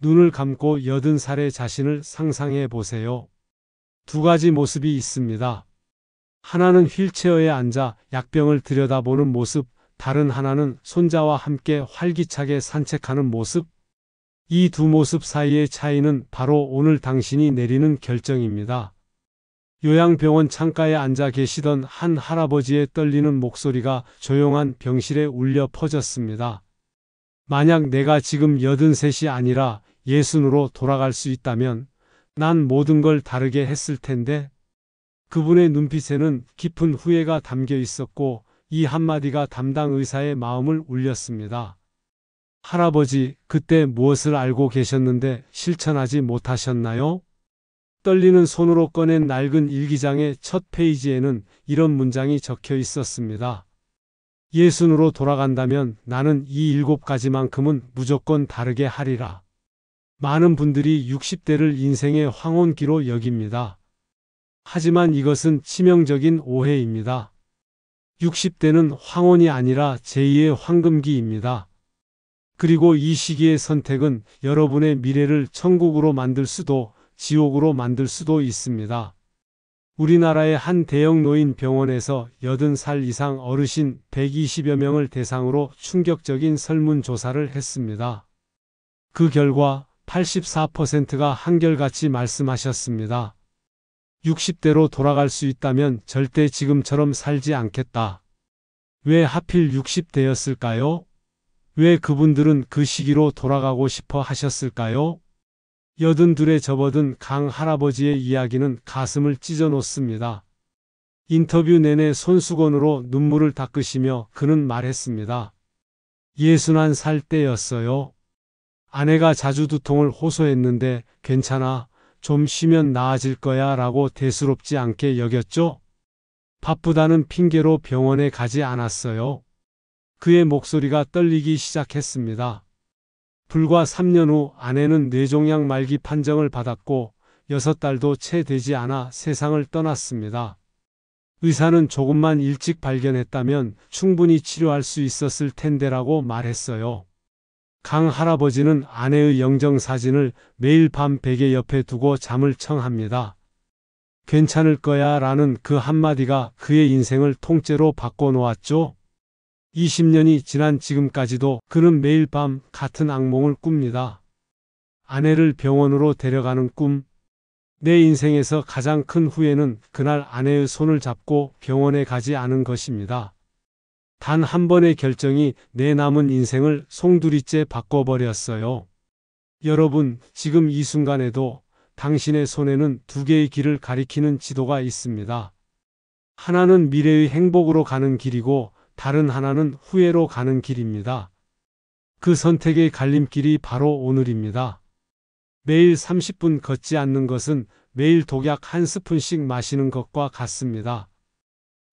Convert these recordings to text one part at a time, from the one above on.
눈을 감고 80살의 자신을 상상해 보세요. 두 가지 모습이 있습니다. 하나는 휠체어에 앉아 약병을 들여다보는 모습, 다른 하나는 손자와 함께 활기차게 산책하는 모습. 이 두 모습 사이의 차이는 바로 오늘 당신이 내리는 결정입니다. 요양병원 창가에 앉아 계시던 한 할아버지의 떨리는 목소리가 조용한 병실에 울려 퍼졌습니다. 만약 내가 지금 83이 아니라 60으로 돌아갈 수 있다면 난 모든 걸 다르게 했을 텐데. 그분의 눈빛에는 깊은 후회가 담겨 있었고 이 한마디가 담당 의사의 마음을 울렸습니다. 할아버지, 그때 무엇을 알고 계셨는데 실천하지 못하셨나요? 떨리는 손으로 꺼낸 낡은 일기장의 첫 페이지에는 이런 문장이 적혀 있었습니다. 60으로 돌아간다면 나는 이 7가지만큼은 무조건 다르게 하리라. 많은 분들이 60대를 인생의 황혼기로 여깁니다. 하지만 이것은 치명적인 오해입니다. 60대는 황혼이 아니라 제2의 황금기입니다. 그리고 이 시기의 선택은 여러분의 미래를 천국으로 만들 수도 지옥으로 만들 수도 있습니다. 우리나라의 한 대형 노인 병원에서 80살 이상 어르신 120여 명을 대상으로 충격적인 설문조사를 했습니다. 그 결과 84%가 한결같이 말씀하셨습니다. 60대로 돌아갈 수 있다면 절대 지금처럼 살지 않겠다. 왜 하필 60대였을까요? 왜 그분들은 그 시기로 돌아가고 싶어 하셨을까요? 82에 접어든 강 할아버지의 이야기는 가슴을 찢어 놓습니다. 인터뷰 내내 손수건으로 눈물을 닦으시며 그는 말했습니다. 61살 때였어요. 아내가 자주 두통을 호소했는데 괜찮아, 좀 쉬면 나아질 거야 라고 대수롭지 않게 여겼죠. 바쁘다는 핑계로 병원에 가지 않았어요. 그의 목소리가 떨리기 시작했습니다. 불과 3년 후 아내는 뇌종양 말기 판정을 받았고 6달도 채 되지 않아 세상을 떠났습니다. 의사는 조금만 일찍 발견했다면 충분히 치료할 수 있었을 텐데라고 말했어요. 강 할아버지는 아내의 영정사진을 매일 밤 베개 옆에 두고 잠을 청합니다. 괜찮을 거야 라는 그 한마디가 그의 인생을 통째로 바꿔놓았죠. 20년이 지난 지금까지도 그는 매일 밤 같은 악몽을 꿉니다. 아내를 병원으로 데려가는 꿈. 내 인생에서 가장 큰 후회는 그날 아내의 손을 잡고 병원에 가지 않은 것입니다. 단 한 번의 결정이 내 남은 인생을 송두리째 바꿔버렸어요. 여러분, 지금 이 순간에도 당신의 손에는 두 개의 길을 가리키는 지도가 있습니다. 하나는 미래의 행복으로 가는 길이고 다른 하나는 후회로 가는 길입니다. 그 선택의 갈림길이 바로 오늘입니다. 매일 30분 걷지 않는 것은 매일 독약 한 스푼씩 마시는 것과 같습니다.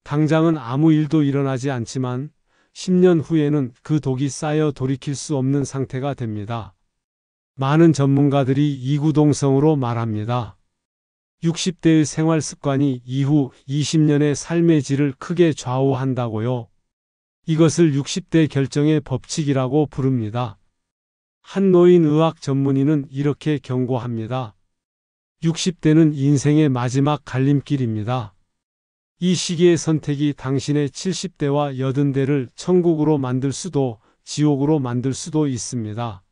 당장은 아무 일도 일어나지 않지만 10년 후에는 그 독이 쌓여 돌이킬 수 없는 상태가 됩니다. 많은 전문가들이 이구동성으로 말합니다. 60대의 생활 습관이 이후 20년의 삶의 질을 크게 좌우한다고요. 이것을 60대 결정의 법칙이라고 부릅니다. 한 노인의학 전문의는 이렇게 경고합니다. 60대는 인생의 마지막 갈림길입니다. 이 시기의 선택이 당신의 70대와 80대를 천국으로 만들 수도 지옥으로 만들 수도 있습니다.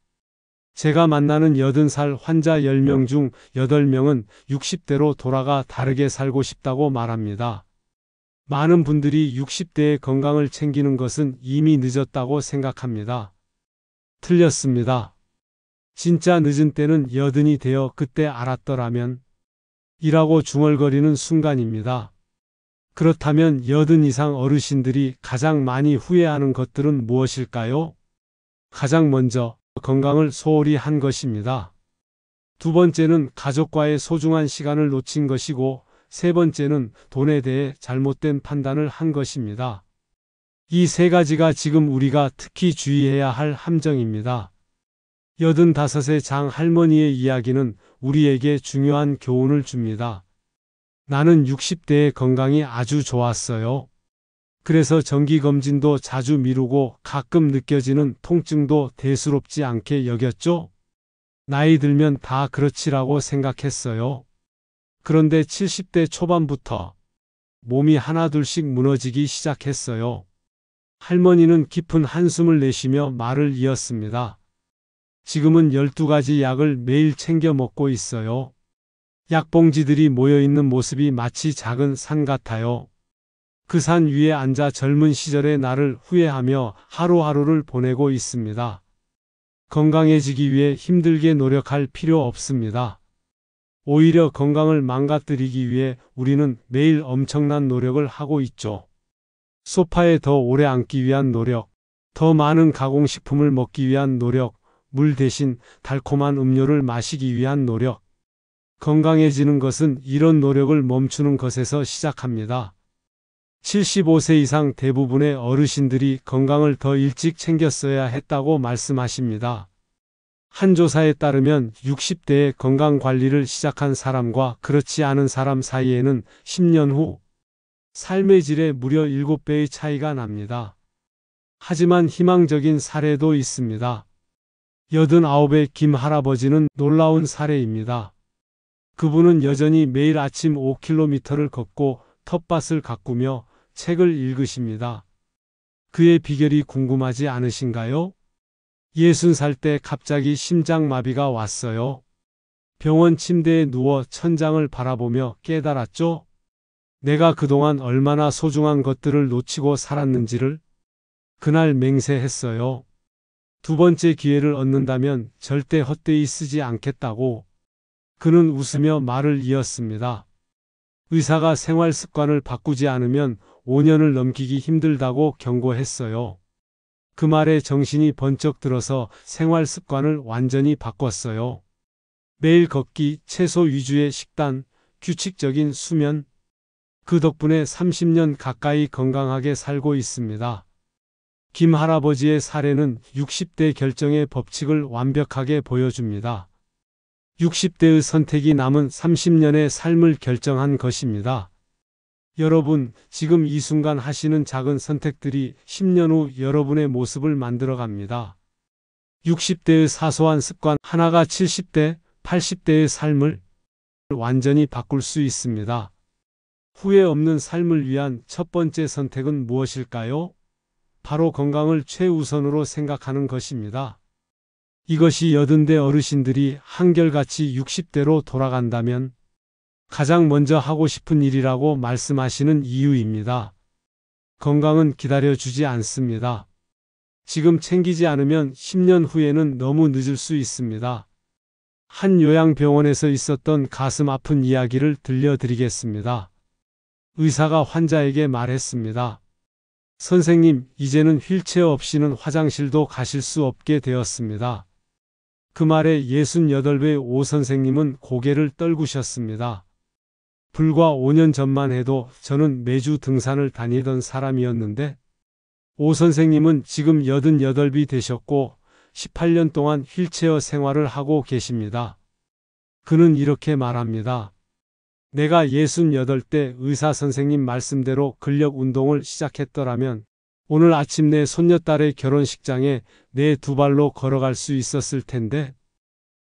제가 만나는 80살 환자 10명 중 8명은 60대로 돌아가 다르게 살고 싶다고 말합니다. 많은 분들이 60대의 건강을 챙기는 것은 이미 늦었다고 생각합니다. 틀렸습니다. 진짜 늦은 때는 80이 되어 그때 알았더라면 이라고 중얼거리는 순간입니다. 그렇다면 80 이상 어르신들이 가장 많이 후회하는 것들은 무엇일까요? 가장 먼저 건강을 소홀히 한 것입니다. 두 번째는 가족과의 소중한 시간을 놓친 것이고 세 번째는 돈에 대해 잘못된 판단을 한 것입니다. 이 세 가지가 지금 우리가 특히 주의해야 할 함정입니다. 85의 장 할머니의 이야기는 우리에게 중요한 교훈을 줍니다. 나는 60대의 건강이 아주 좋았어요. 그래서 정기검진도 자주 미루고 가끔 느껴지는 통증도 대수롭지 않게 여겼죠. 나이 들면 다 그렇지라고 생각했어요. 그런데 70대 초반부터 몸이 하나둘씩 무너지기 시작했어요. 할머니는 깊은 한숨을 내쉬며 말을 이었습니다. 지금은 12가지 약을 매일 챙겨 먹고 있어요. 약봉지들이 모여있는 모습이 마치 작은 산 같아요. 그 산 위에 앉아 젊은 시절의 나를 후회하며 하루하루를 보내고 있습니다. 건강해지기 위해 힘들게 노력할 필요 없습니다. 오히려 건강을 망가뜨리기 위해 우리는 매일 엄청난 노력을 하고 있죠. 소파에 더 오래 앉기 위한 노력, 더 많은 가공식품을 먹기 위한 노력, 물 대신 달콤한 음료를 마시기 위한 노력. 건강해지는 것은 이런 노력을 멈추는 것에서 시작합니다. 75세 이상 대부분의 어르신들이 건강을 더 일찍 챙겼어야 했다고 말씀하십니다. 한 조사에 따르면 60대에 건강관리를 시작한 사람과 그렇지 않은 사람 사이에는 10년 후 삶의 질에 무려 7배의 차이가 납니다. 하지만 희망적인 사례도 있습니다. 89의 김 할아버지는 놀라운 사례입니다. 그분은 여전히 매일 아침 5km를 걷고 텃밭을 가꾸며 책을 읽으십니다. 그의 비결이 궁금하지 않으신가요? 60살 때 갑자기 심장마비가 왔어요. 병원 침대에 누워 천장을 바라보며 깨달았죠? 내가 그동안 얼마나 소중한 것들을 놓치고 살았는지를. 그날 맹세했어요. 두 번째 기회를 얻는다면 절대 헛되이 쓰지 않겠다고. 그는 웃으며 말을 이었습니다. 의사가 생활 습관을 바꾸지 않으면 5년을 넘기기 힘들다고 경고했어요. 그 말에 정신이 번쩍 들어서 생활 습관을 완전히 바꿨어요. 매일 걷기, 채소 위주의 식단, 규칙적인 수면. 그 덕분에 30년 가까이 건강하게 살고 있습니다. 김 할아버지의 사례는 60대 결정의 법칙을 완벽하게 보여줍니다. 60대의 선택이 남은 30년의 삶을 결정한 것입니다. 여러분, 지금 이 순간 하시는 작은 선택들이 10년 후 여러분의 모습을 만들어갑니다. 60대의 사소한 습관 하나가 70대, 80대의 삶을 완전히 바꿀 수 있습니다. 후회 없는 삶을 위한 첫 번째 선택은 무엇일까요? 바로 건강을 최우선으로 생각하는 것입니다. 이것이 80대 어르신들이 한결같이 60대로 돌아간다면 가장 먼저 하고 싶은 일이라고 말씀하시는 이유입니다. 건강은 기다려주지 않습니다. 지금 챙기지 않으면 10년 후에는 너무 늦을 수 있습니다. 한 요양병원에서 있었던 가슴 아픈 이야기를 들려드리겠습니다. 의사가 환자에게 말했습니다. 선생님, 이제는 휠체어 없이는 화장실도 가실 수 없게 되었습니다. 그 말에 68의 오 선생님은 고개를 떨구셨습니다. 불과 5년 전만 해도 저는 매주 등산을 다니던 사람이었는데 오 선생님은 지금 88이 되셨고 18년 동안 휠체어 생활을 하고 계십니다. 그는 이렇게 말합니다. 내가 68대 의사 선생님 말씀대로 근력 운동을 시작했더라면 오늘 아침 내 손녀딸의 결혼식장에 내 두 발로 걸어갈 수 있었을 텐데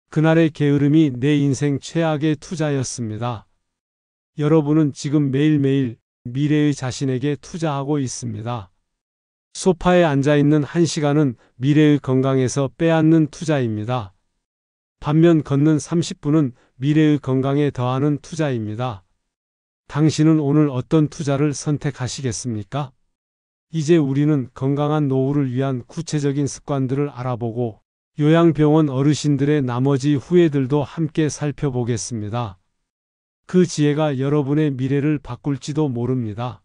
그날의 게으름이 내 인생 최악의 투자였습니다. 여러분은 지금 매일매일 미래의 자신에게 투자하고 있습니다. 소파에 앉아있는 1시간은 미래의 건강에서 빼앗는 투자입니다. 반면 걷는 30분은 미래의 건강에 더하는 투자입니다. 당신은 오늘 어떤 투자를 선택하시겠습니까? 이제 우리는 건강한 노후를 위한 구체적인 습관들을 알아보고 요양병원 어르신들의 나머지 후회들도 함께 살펴보겠습니다. 그 지혜가 여러분의 미래를 바꿀지도 모릅니다.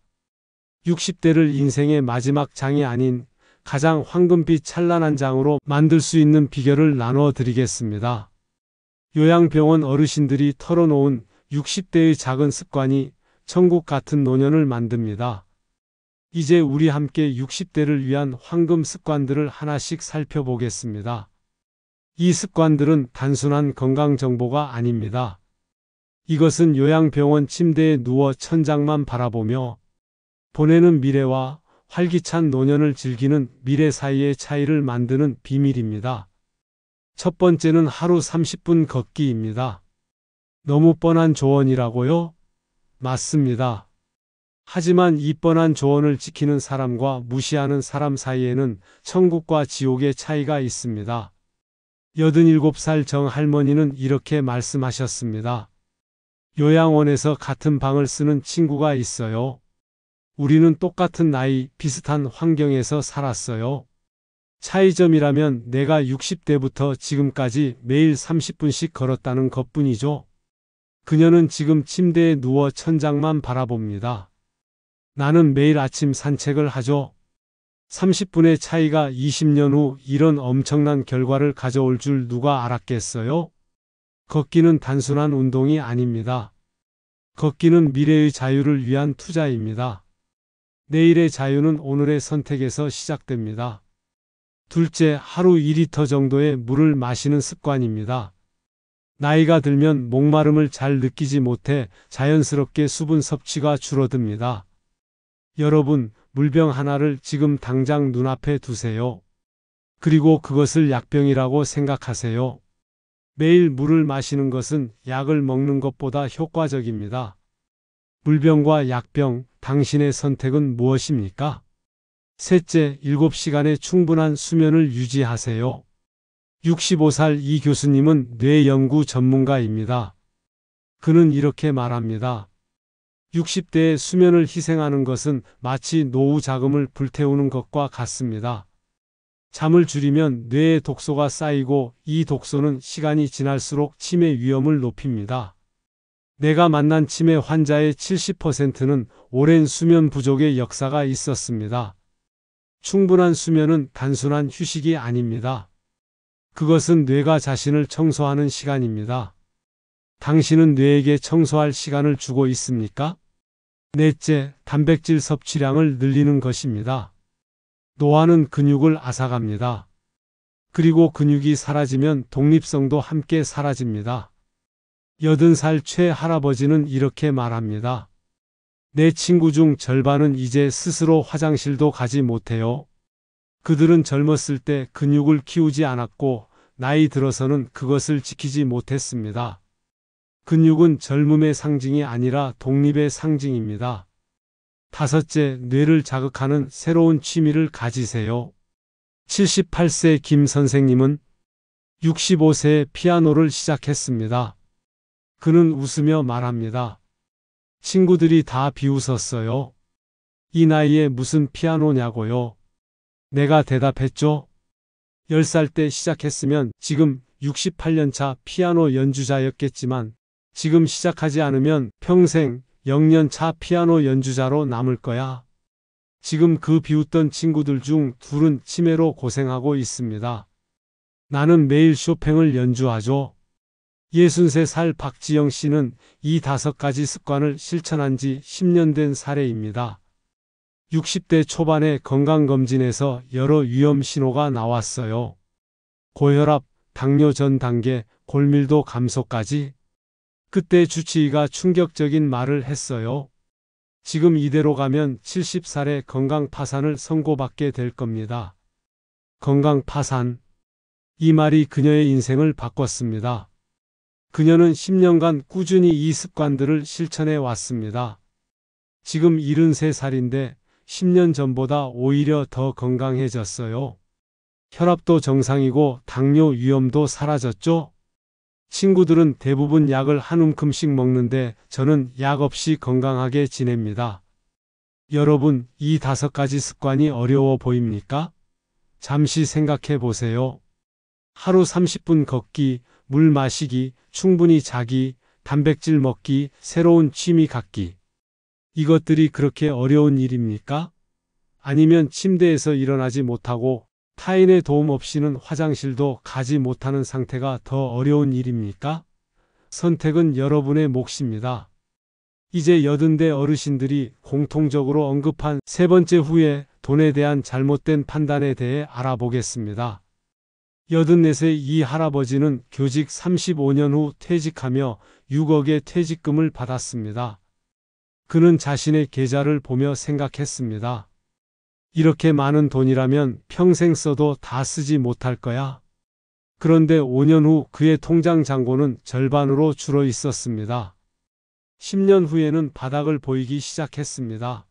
60대를 인생의 마지막 장이 아닌 가장 황금빛 찬란한 장으로 만들 수 있는 비결을 나눠 드리겠습니다. 요양병원 어르신들이 털어놓은 60대의 작은 습관이 천국 같은 노년을 만듭니다. 이제 우리 함께 60대를 위한 황금 습관들을 하나씩 살펴보겠습니다. 이 습관들은 단순한 건강 정보가 아닙니다. 이것은 요양병원 침대에 누워 천장만 바라보며 보내는 미래와 활기찬 노년을 즐기는 미래 사이의 차이를 만드는 비밀입니다. 첫 번째는 하루 30분 걷기입니다. 너무 뻔한 조언이라고요? 맞습니다. 하지만 이 뻔한 조언을 지키는 사람과 무시하는 사람 사이에는 천국과 지옥의 차이가 있습니다. 87살 정 할머니는 이렇게 말씀하셨습니다. 요양원에서 같은 방을 쓰는 친구가 있어요. 우리는 똑같은 나이, 비슷한 환경에서 살았어요. 차이점이라면 내가 60대부터 지금까지 매일 30분씩 걸었다는 것뿐이죠. 그녀는 지금 침대에 누워 천장만 바라봅니다. 나는 매일 아침 산책을 하죠. 30분의 차이가 20년 후 이런 엄청난 결과를 가져올 줄 누가 알았겠어요? 걷기는 단순한 운동이 아닙니다. 걷기는 미래의 자유를 위한 투자입니다. 내일의 자유는 오늘의 선택에서 시작됩니다. 둘째, 하루 2리터 정도의 물을 마시는 습관입니다. 나이가 들면 목마름을 잘 느끼지 못해 자연스럽게 수분 섭취가 줄어듭니다. 여러분, 물병 하나를 지금 당장 눈앞에 두세요. 그리고 그것을 약병이라고 생각하세요. 매일 물을 마시는 것은 약을 먹는 것보다 효과적입니다. 물병과 약병, 당신의 선택은 무엇입니까? 셋째, 7시간의 충분한 수면을 유지하세요. 65살 이 교수님은 뇌 연구 전문가입니다. 그는 이렇게 말합니다. 60대의 수면을 희생하는 것은 마치 노후 자금을 불태우는 것과 같습니다. 잠을 줄이면 뇌에 독소가 쌓이고 이 독소는 시간이 지날수록 치매 위험을 높입니다. 내가 만난 치매 환자의 70%는 오랜 수면 부족의 역사가 있었습니다. 충분한 수면은 단순한 휴식이 아닙니다. 그것은 뇌가 자신을 청소하는 시간입니다. 당신은 뇌에게 청소할 시간을 주고 있습니까? 넷째, 단백질 섭취량을 늘리는 것입니다. 노화는 근육을 앗아갑니다. 그리고 근육이 사라지면 독립성도 함께 사라집니다. 80살 최 할아버지는 이렇게 말합니다. 내 친구 중 절반은 이제 스스로 화장실도 가지 못해요. 그들은 젊었을 때 근육을 키우지 않았고 나이 들어서는 그것을 지키지 못했습니다. 근육은 젊음의 상징이 아니라 독립의 상징입니다. 다섯째, 뇌를 자극하는 새로운 취미를 가지세요. 78세 김 선생님은 65세에 피아노를 시작했습니다. 그는 웃으며 말합니다. 친구들이 다 비웃었어요. 이 나이에 무슨 피아노냐고요. 내가 대답했죠. 10살 때 시작했으면 지금 68년차 피아노 연주자였겠지만 지금 시작하지 않으면 평생 0년차 피아노 연주자로 남을 거야. 지금 그 비웃던 친구들 중 둘은 치매로 고생하고 있습니다. 나는 매일 쇼팽을 연주하죠. 63살 박지영 씨는 이 5가지 습관을 실천한 지 10년 된 사례입니다. 60대 초반의 건강검진에서 여러 위험 신호가 나왔어요. 고혈압, 당뇨 전 단계, 골밀도 감소까지. 그때 주치의가 충격적인 말을 했어요. 지금 이대로 가면 70살에 건강 파산을 선고받게 될 겁니다. 건강 파산. 이 말이 그녀의 인생을 바꿨습니다. 그녀는 10년간 꾸준히 이 습관들을 실천해 왔습니다. 지금 73살인데 10년 전보다 오히려 더 건강해졌어요. 혈압도 정상이고 당뇨 위험도 사라졌죠? 친구들은 대부분 약을 한 움큼씩 먹는데 저는 약 없이 건강하게 지냅니다. 여러분, 이 5가지 습관이 어려워 보입니까? 잠시 생각해 보세요. 하루 30분 걷기, 물 마시기, 충분히 자기, 단백질 먹기, 새로운 취미 갖기. 이것들이 그렇게 어려운 일입니까? 아니면 침대에서 일어나지 못하고 타인의 도움 없이는 화장실도 가지 못하는 상태가 더 어려운 일입니까? 선택은 여러분의 몫입니다. 이제 80대 어르신들이 공통적으로 언급한 세 번째 후에 돈에 대한 잘못된 판단에 대해 알아보겠습니다. 84세 이 할아버지는 교직 35년 후 퇴직하며 6억의 퇴직금을 받았습니다. 그는 자신의 계좌를 보며 생각했습니다. 이렇게 많은 돈이라면 평생 써도 다 쓰지 못할 거야. 그런데 5년 후 그의 통장 잔고는 절반으로 줄어 있었습니다. 10년 후에는 바닥을 보이기 시작했습니다.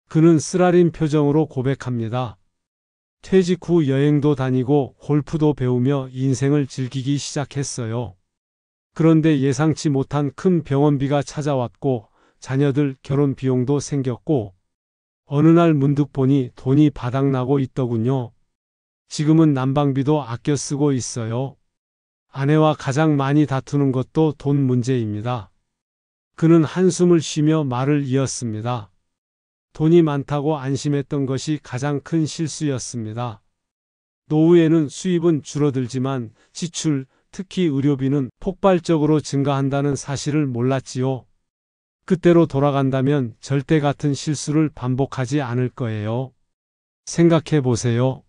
그는 쓰라린 표정으로 고백합니다. 퇴직 후 여행도 다니고 골프도 배우며 인생을 즐기기 시작했어요. 그런데 예상치 못한 큰 병원비가 찾아왔고 자녀들 결혼 비용도 생겼고 어느 날 문득 보니 돈이 바닥나고 있더군요. 지금은 난방비도 아껴 쓰고 있어요. 아내와 가장 많이 다투는 것도 돈 문제입니다. 그는 한숨을 쉬며 말을 이었습니다. 돈이 많다고 안심했던 것이 가장 큰 실수였습니다. 노후에는 수입은 줄어들지만 지출, 특히 의료비는 폭발적으로 증가한다는 사실을 몰랐지요. 그때로 돌아간다면 절대 같은 실수를 반복하지 않을 거예요. 생각해 보세요.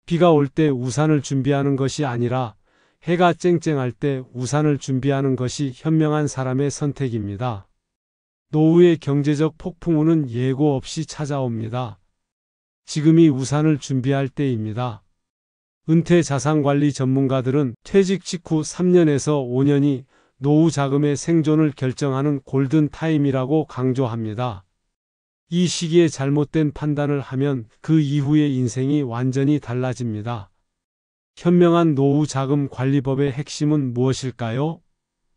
비가 올 때 우산을 준비하는 것이 아니라 해가 쨍쨍할 때 우산을 준비하는 것이 현명한 사람의 선택입니다. 노후의 경제적 폭풍우는 예고 없이 찾아옵니다. 지금이 우산을 준비할 때입니다. 은퇴 자산관리 전문가들은 퇴직 직후 3년에서 5년이 노후 자금의 생존을 결정하는 골든 타임이라고 강조합니다. 이 시기에 잘못된 판단을 하면 그 이후의 인생이 완전히 달라집니다. 현명한 노후 자금 관리법의 핵심은 무엇일까요?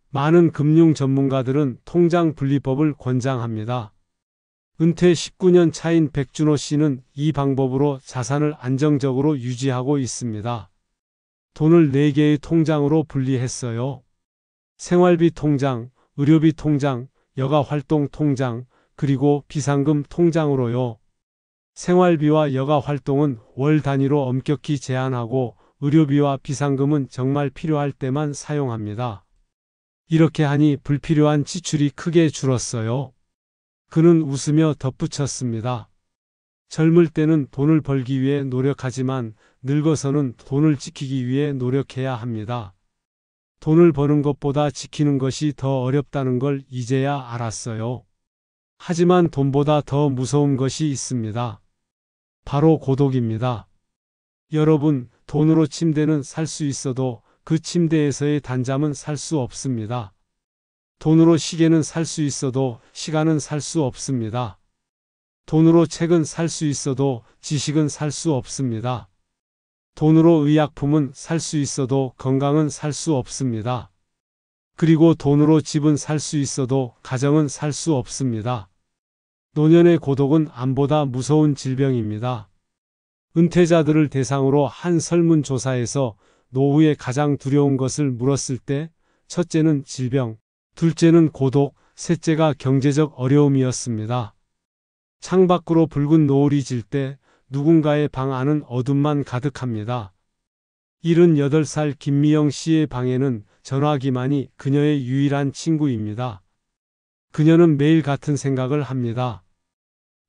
많은 금융 전문가들은 통장 분리법을 권장합니다. 은퇴 19년 차인 백준호 씨는 이 방법으로 자산을 안정적으로 유지하고 있습니다. 돈을 4개의 통장으로 분리했어요. 생활비 통장, 의료비 통장, 여가활동 통장, 그리고 비상금 통장으로요. 생활비와 여가활동은 월 단위로 엄격히 제한하고 의료비와 비상금은 정말 필요할 때만 사용합니다. 이렇게 하니 불필요한 지출이 크게 줄었어요. 그는 웃으며 덧붙였습니다. 젊을 때는 돈을 벌기 위해 노력하지만 늙어서는 돈을 지키기 위해 노력해야 합니다. 돈을 버는 것보다 지키는 것이 더 어렵다는 걸 이제야 알았어요. 하지만 돈보다 더 무서운 것이 있습니다. 바로 고독입니다. 여러분, 돈으로 침대는 살 수 있어도 그 침대에서의 단잠은 살 수 없습니다. 돈으로 시계는 살 수 있어도 시간은 살 수 없습니다. 돈으로 책은 살 수 있어도 지식은 살 수 없습니다. 돈으로 의약품은 살 수 있어도 건강은 살 수 없습니다. 그리고 돈으로 집은 살 수 있어도 가정은 살 수 없습니다. 노년의 고독은 암보다 무서운 질병입니다. 은퇴자들을 대상으로 한 설문조사에서 노후에 가장 두려운 것을 물었을 때 첫째는 질병, 둘째는 고독, 셋째가 경제적 어려움이었습니다. 창밖으로 붉은 노을이 질 때 누군가의 방 안은 어둠만 가득합니다. 78살 김미영 씨의 방에는 전화기만이 그녀의 유일한 친구입니다. 그녀는 매일 같은 생각을 합니다.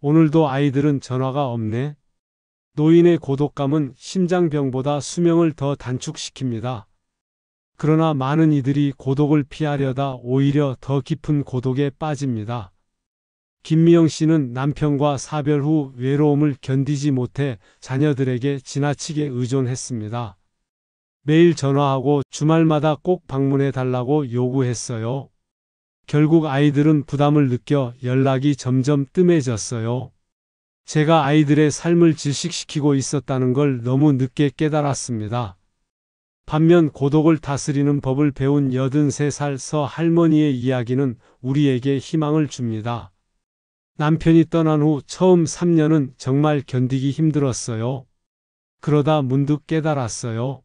오늘도 아이들은 전화가 없네. 노인의 고독감은 심장병보다 수명을 더 단축시킵니다. 그러나 많은 이들이 고독을 피하려다 오히려 더 깊은 고독에 빠집니다. 김미영 씨는 남편과 사별 후 외로움을 견디지 못해 자녀들에게 지나치게 의존했습니다. 매일 전화하고 주말마다 꼭 방문해 달라고 요구했어요. 결국 아이들은 부담을 느껴 연락이 점점 뜸해졌어요. 제가 아이들의 삶을 질식시키고 있었다는 걸 너무 늦게 깨달았습니다. 반면 고독을 다스리는 법을 배운 83살 서 할머니의 이야기는 우리에게 희망을 줍니다. 남편이 떠난 후 처음 3년은 정말 견디기 힘들었어요. 그러다 문득 깨달았어요.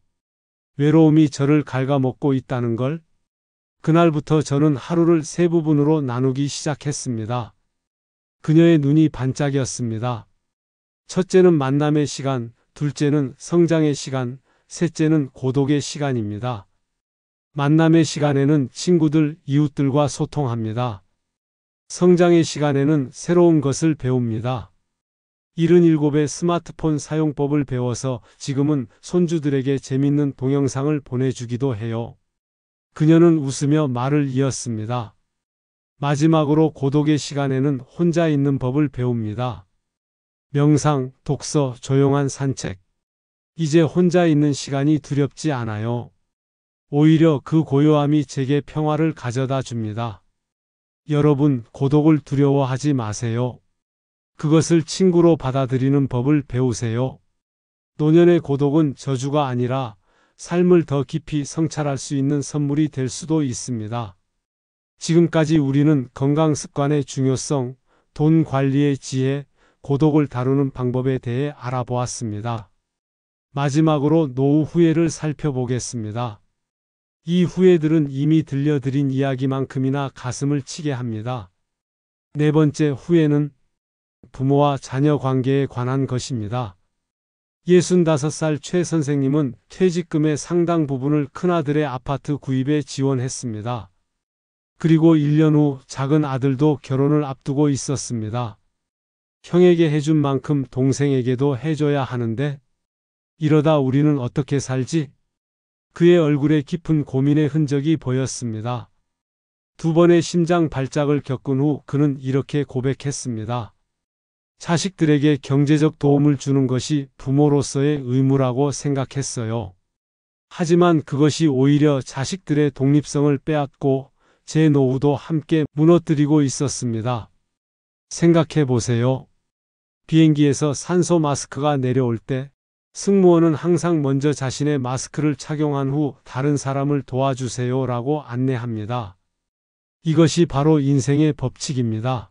외로움이 저를 갉아먹고 있다는 걸. 그날부터 저는 하루를 세 부분으로 나누기 시작했습니다. 그녀의 눈이 반짝였습니다. 첫째는 만남의 시간, 둘째는 성장의 시간, 셋째는 고독의 시간입니다. 만남의 시간에는 친구들, 이웃들과 소통합니다. 성장의 시간에는 새로운 것을 배웁니다. 77의 스마트폰 사용법을 배워서 지금은 손주들에게 재밌는 동영상을 보내주기도 해요. 그녀는 웃으며 말을 이었습니다. 마지막으로 고독의 시간에는 혼자 있는 법을 배웁니다. 명상, 독서, 조용한 산책. 이제 혼자 있는 시간이 두렵지 않아요. 오히려 그 고요함이 제게 평화를 가져다 줍니다. 여러분, 고독을 두려워하지 마세요. 그것을 친구로 받아들이는 법을 배우세요. 노년의 고독은 저주가 아니라 삶을 더 깊이 성찰할 수 있는 선물이 될 수도 있습니다. 지금까지 우리는 건강 습관의 중요성, 돈 관리의 지혜, 고독을 다루는 방법에 대해 알아보았습니다. 마지막으로 노후 후회를 살펴보겠습니다. 이 후회들은 이미 들려드린 이야기만큼이나 가슴을 치게 합니다. 네 번째 후회는 부모와 자녀 관계에 관한 것입니다. 65살 최 선생님은 퇴직금의 상당 부분을 큰아들의 아파트 구입에 지원했습니다. 그리고 1년 후 작은 아들도 결혼을 앞두고 있었습니다. 형에게 해준 만큼 동생에게도 해줘야 하는데 이러다 우리는 어떻게 살지? 그의 얼굴에 깊은 고민의 흔적이 보였습니다. 두 번의 심장 발작을 겪은 후 그는 이렇게 고백했습니다. 자식들에게 경제적 도움을 주는 것이 부모로서의 의무라고 생각했어요. 하지만 그것이 오히려 자식들의 독립성을 빼앗고 제 노후도 함께 무너뜨리고 있었습니다. 생각해 보세요. 비행기에서 산소 마스크가 내려올 때 승무원은 항상 먼저 자신의 마스크를 착용한 후 다른 사람을 도와주세요 라고 안내합니다. 이것이 바로 인생의 법칙입니다.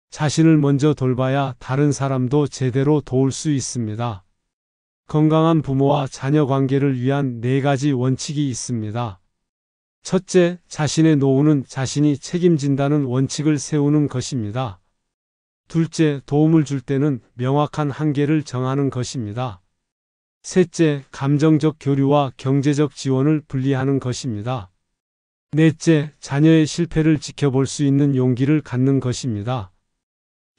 자신을 먼저 돌봐야 다른 사람도 제대로 도울 수 있습니다. 건강한 부모와 자녀 관계를 위한 4가지 원칙이 있습니다. 첫째, 자신의 노후는 자신이 책임진다는 원칙을 세우는 것입니다. 둘째, 도움을 줄 때는 명확한 한계를 정하는 것입니다. 셋째, 감정적 교류와 경제적 지원을 분리하는 것입니다. 넷째, 자녀의 실패를 지켜볼 수 있는 용기를 갖는 것입니다.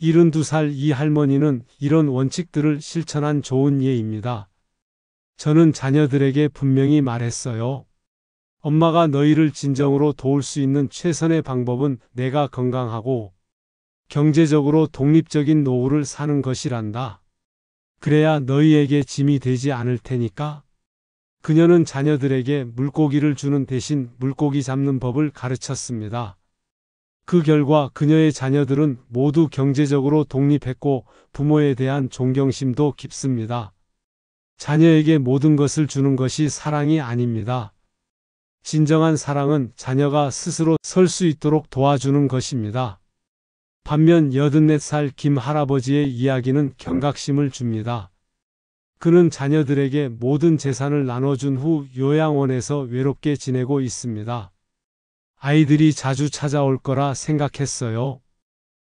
72살 이 할머니는 이런 원칙들을 실천한 좋은 예입니다. 저는 자녀들에게 분명히 말했어요. 엄마가 너희를 진정으로 도울 수 있는 최선의 방법은 내가 건강하고 경제적으로 독립적인 노후를 사는 것이란다. 그래야 너희에게 짐이 되지 않을 테니까. 그녀는 자녀들에게 물고기를 주는 대신 물고기 잡는 법을 가르쳤습니다. 그 결과 그녀의 자녀들은 모두 경제적으로 독립했고 부모에 대한 존경심도 깊습니다. 자녀에게 모든 것을 주는 것이 사랑이 아닙니다. 진정한 사랑은 자녀가 스스로 설 수 있도록 도와주는 것입니다. 반면 84살 김 할아버지의 이야기는 경각심을 줍니다. 그는 자녀들에게 모든 재산을 나눠준 후 요양원에서 외롭게 지내고 있습니다. 아이들이 자주 찾아올 거라 생각했어요.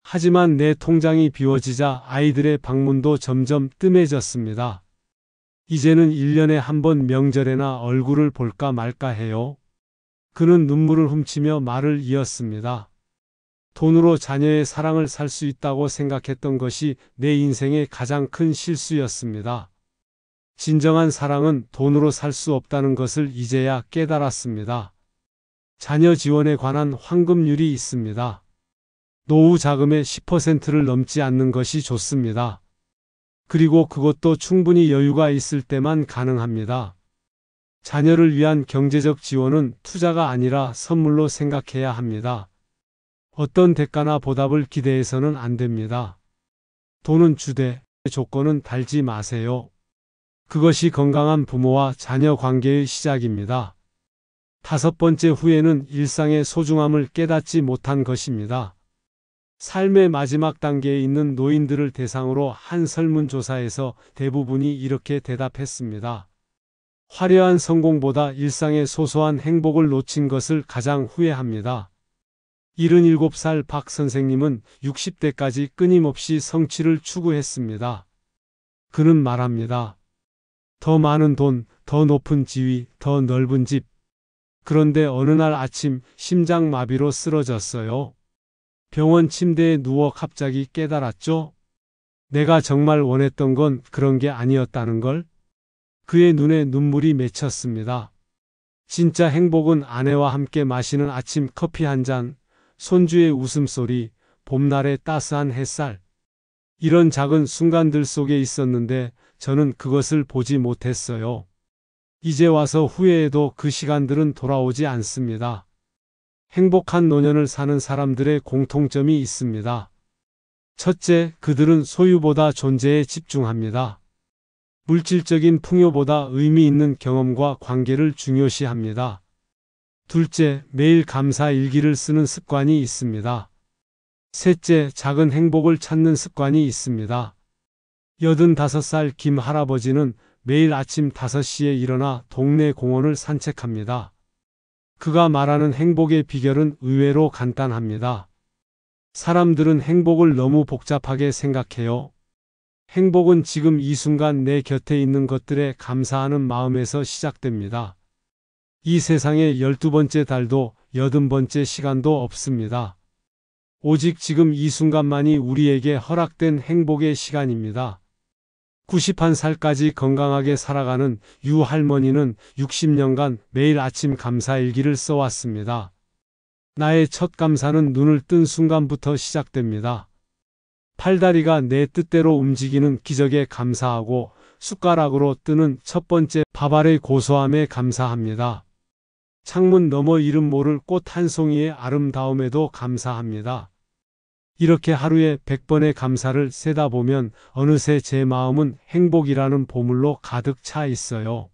하지만 내 통장이 비워지자 아이들의 방문도 점점 뜸해졌습니다. 이제는 1년에 한 번 명절에나 얼굴을 볼까 말까 해요. 그는 눈물을 훔치며 말을 이었습니다. 돈으로 자녀의 사랑을 살 수 있다고 생각했던 것이 내 인생의 가장 큰 실수였습니다. 진정한 사랑은 돈으로 살 수 없다는 것을 이제야 깨달았습니다. 자녀 지원에 관한 황금률이 있습니다. 노후 자금의 10%를 넘지 않는 것이 좋습니다. 그리고 그것도 충분히 여유가 있을 때만 가능합니다. 자녀를 위한 경제적 지원은 투자가 아니라 선물로 생각해야 합니다. 어떤 대가나 보답을 기대해서는 안 됩니다. 돈은 주되 조건은 달지 마세요. 그것이 건강한 부모와 자녀 관계의 시작입니다. 5번째 후회는 일상의 소중함을 깨닫지 못한 것입니다. 삶의 마지막 단계에 있는 노인들을 대상으로 한 설문조사에서 대부분이 이렇게 대답했습니다. 화려한 성공보다 일상의 소소한 행복을 놓친 것을 가장 후회합니다. 77살 박 선생님은 60대까지 끊임없이 성취를 추구했습니다. 그는 말합니다. 더 많은 돈, 더 높은 지위, 더 넓은 집. 그런데 어느 날 아침 심장마비로 쓰러졌어요. 병원 침대에 누워 갑자기 깨달았죠. 내가 정말 원했던 건 그런 게 아니었다는 걸. 그의 눈에 눈물이 맺혔습니다. 진짜 행복은 아내와 함께 마시는 아침 커피 한 잔, 손주의 웃음소리, 봄날의 따스한 햇살. 이런 작은 순간들 속에 있었는데 저는 그것을 보지 못했어요. 이제 와서 후회해도 그 시간들은 돌아오지 않습니다. 행복한 노년을 사는 사람들의 공통점이 있습니다. 첫째, 그들은 소유보다 존재에 집중합니다. 물질적인 풍요보다 의미 있는 경험과 관계를 중요시합니다. 둘째, 매일 감사 일기를 쓰는 습관이 있습니다. 셋째, 작은 행복을 찾는 습관이 있습니다. 85살 김 할아버지는 매일 아침 5시에 일어나 동네 공원을 산책합니다. 그가 말하는 행복의 비결은 의외로 간단합니다. 사람들은 행복을 너무 복잡하게 생각해요. 행복은 지금 이 순간 내 곁에 있는 것들에 감사하는 마음에서 시작됩니다. 이 세상에 12번째 달도 80번째 시간도 없습니다. 오직 지금 이 순간만이 우리에게 허락된 행복의 시간입니다. 91살까지 건강하게 살아가는 유 할머니는 60년간 매일 아침 감사일기를 써왔습니다. 나의 첫 감사는 눈을 뜬 순간부터 시작됩니다. 팔다리가 내 뜻대로 움직이는 기적에 감사하고 숟가락으로 뜨는 첫 번째 밥알의 고소함에 감사합니다. 창문 너머 이름 모를 꽃 한 송이의 아름다움에도 감사합니다. 이렇게 하루에 100번의 감사를 세다 보면 어느새 제 마음은 행복이라는 보물로 가득 차 있어요.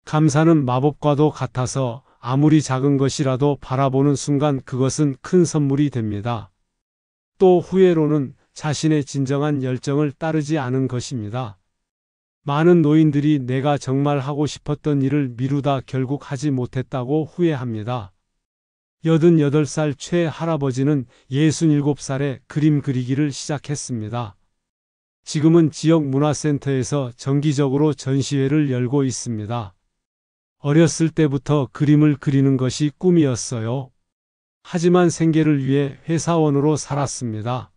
감사는 마법과도 같아서 아무리 작은 것이라도 바라보는 순간 그것은 큰 선물이 됩니다. 또 후회로는 자신의 진정한 열정을 따르지 않은 것입니다. 많은 노인들이 내가 정말 하고 싶었던 일을 미루다 결국 하지 못했다고 후회합니다. 88살 최 할아버지는 67살에 그림 그리기를 시작했습니다. 지금은 지역 문화센터에서 정기적으로 전시회를 열고 있습니다. 어렸을 때부터 그림을 그리는 것이 꿈이었어요. 하지만 생계를 위해 회사원으로 살았습니다.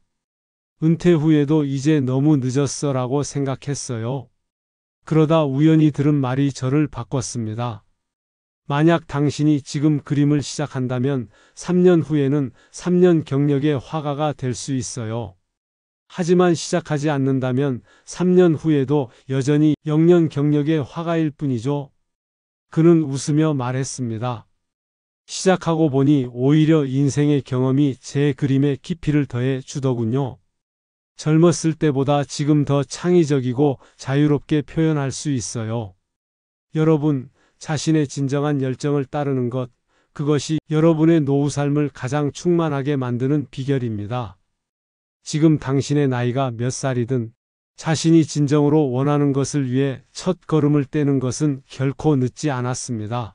은퇴 후에도 이제 너무 늦었어라고 생각했어요. 그러다 우연히 들은 말이 저를 바꿨습니다. 만약 당신이 지금 그림을 시작한다면 3년 후에는 3년 경력의 화가가 될 수 있어요. 하지만 시작하지 않는다면 3년 후에도 여전히 0년 경력의 화가일 뿐이죠. 그는 웃으며 말했습니다. 시작하고 보니 오히려 인생의 경험이 제 그림에 깊이를 더해 주더군요. 젊었을 때보다 지금 더 창의적이고 자유롭게 표현할 수 있어요. 여러분, 자신의 진정한 열정을 따르는 것, 그것이 여러분의 노후 삶을 가장 충만하게 만드는 비결입니다. 지금 당신의 나이가 몇 살이든 자신이 진정으로 원하는 것을 위해 첫 걸음을 떼는 것은 결코 늦지 않았습니다.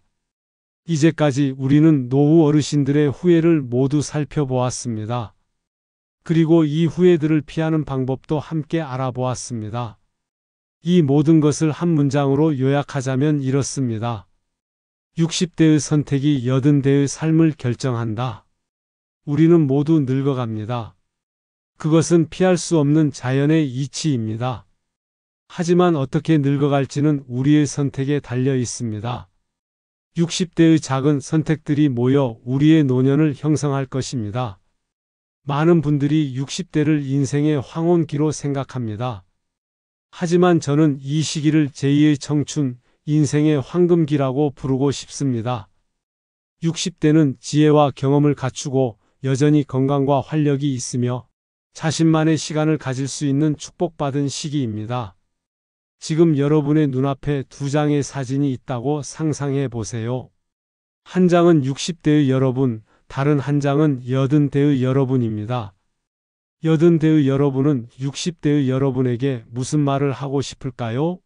이제까지 우리는 노후 어르신들의 후회를 모두 살펴보았습니다. 그리고 이 후회들을 피하는 방법도 함께 알아보았습니다. 이 모든 것을 한 문장으로 요약하자면 이렇습니다. 60대의 선택이 80대의 삶을 결정한다. 우리는 모두 늙어갑니다. 그것은 피할 수 없는 자연의 이치입니다. 하지만 어떻게 늙어갈지는 우리의 선택에 달려 있습니다. 60대의 작은 선택들이 모여 우리의 노년을 형성할 것입니다. 많은 분들이 60대를 인생의 황혼기로 생각합니다. 하지만 저는 이 시기를 제2의 청춘, 인생의 황금기라고 부르고 싶습니다. 60대는 지혜와 경험을 갖추고 여전히 건강과 활력이 있으며 자신만의 시간을 가질 수 있는 축복받은 시기입니다. 지금 여러분의 눈앞에 2장의 사진이 있다고 상상해 보세요. 한 장은 60대의 여러분, 다른 한 장은 80대의 여러분입니다. 80대의 여러분은 60대의 여러분에게 무슨 말을 하고 싶을까요?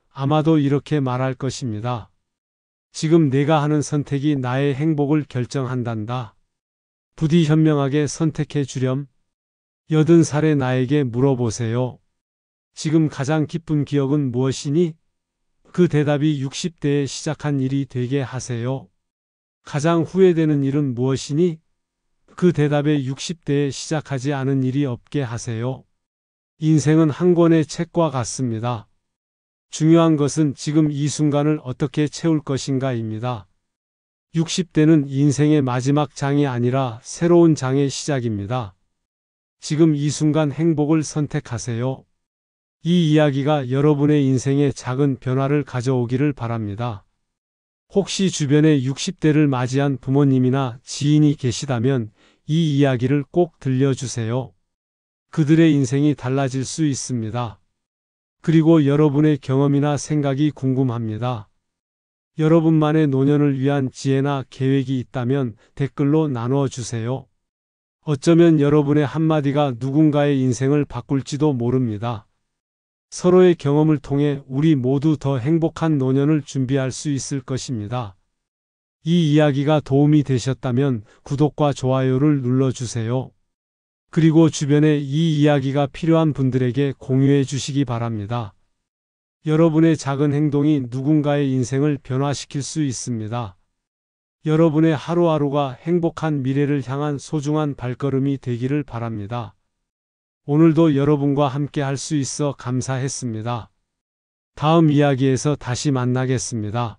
아마도 이렇게 말할 것입니다. 지금 내가 하는 선택이 나의 행복을 결정한단다. 부디 현명하게 선택해 주렴. 80살의 나에게 물어보세요. 지금 가장 기쁜 기억은 무엇이니? 그 대답이 60대에 시작한 일이 되게 하세요. 가장 후회되는 일은 무엇이니? 그 대답에 60대에 시작하지 않은 일이 없게 하세요. 인생은 한 권의 책과 같습니다. 중요한 것은 지금 이 순간을 어떻게 채울 것인가입니다. 60대는 인생의 마지막 장이 아니라 새로운 장의 시작입니다. 지금 이 순간 행복을 선택하세요. 이 이야기가 여러분의 인생에 작은 변화를 가져오기를 바랍니다. 혹시 주변에 60대를 맞이한 부모님이나 지인이 계시다면 이 이야기를 꼭 들려주세요. 그들의 인생이 달라질 수 있습니다. 그리고 여러분의 경험이나 생각이 궁금합니다. 여러분만의 노년을 위한 지혜나 계획이 있다면 댓글로 나누어 주세요. 어쩌면 여러분의 한마디가 누군가의 인생을 바꿀지도 모릅니다. 서로의 경험을 통해 우리 모두 더 행복한 노년을 준비할 수 있을 것입니다. 이 이야기가 도움이 되셨다면 구독과 좋아요를 눌러주세요. 그리고 주변에 이 이야기가 필요한 분들에게 공유해 주시기 바랍니다. 여러분의 작은 행동이 누군가의 인생을 변화시킬 수 있습니다. 여러분의 하루하루가 행복한 미래를 향한 소중한 발걸음이 되기를 바랍니다. 오늘도 여러분과 함께 할 수 있어 감사했습니다. 다음 이야기에서 다시 만나겠습니다.